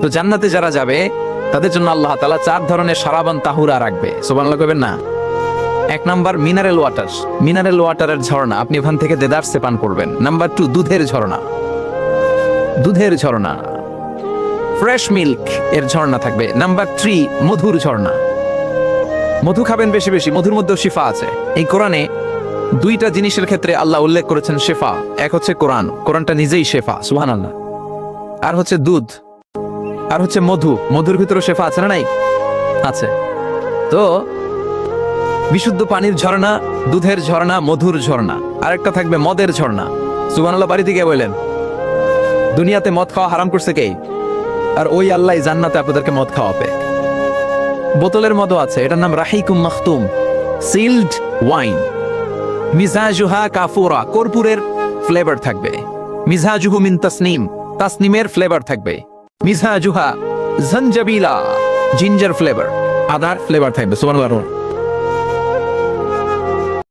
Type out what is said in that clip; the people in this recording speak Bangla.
তো জান্নাতে যারা যাবে তাদের জন্য আল্লাহ তাআলা 4 ধরনের শরাবান তাহুরা রাখবে, সুবহানাল্লাহ কইবেন না? 1 নাম্বার মিনারেল ওয়াটার, মিনারেল ওয়াটারের ঝর্ণা, আপনি ওখান থেকে দেদারসে পান করবেন। নাম্বার 2 দুধের ঝর্ণা, দুধের ঝর্ণা, ফ্রেশ মিল্ক এর ঝর্ণা থাকবে। নাম্বার 3 মধুর ঝর্ণা, মধু খাবেন বেশি বেশি, মধুর মধ্যেও শিফা আছে। এই কোরআনে 2টা জিনিসের ক্ষেত্রে আল্লাহ উল্লেখ করেছেন শেফা। এক হচ্ছে কোরআন, কোরআনটা নিজেই শেফা, সুবহানাল্লাহ। আর হচ্ছে দুধ, আর হচ্ছে মধু, মধুর ভিতরে শেফা আছে না নাই? আছে। তো বিশুদ্ধ পানির ঝর্ণা, দুধের ঝর্ণা, মধুর ঝর্ণা, আরেকটা থাকবে মদের ঝর্ণা। সুবহানাল্লাহ বাড়ি থেকে বললেন, দুনিয়াতে মদ খাওয়া হারাম করছে কে? আর ওই আল্লাহ জান্নাতে আপনাদেরকে মদ খাওয়াবে। বোতলের মদও আছে, এটার নাম রাহিকুম মাখতুম, সিলড ওয়াইন। মিজাজুহা কাফুরা, কর্পূরের ফ্লেভার থাকবে। মিজাজুহু মিন তাসনিম, তাসনিমের ফ্লেভার থাকবে। মিজাজুহা জানজাবিলা, জিঞ্জার ফ্লেভার, আদার ফ্লেভার থাকবে। সুবহানাল্লাহ।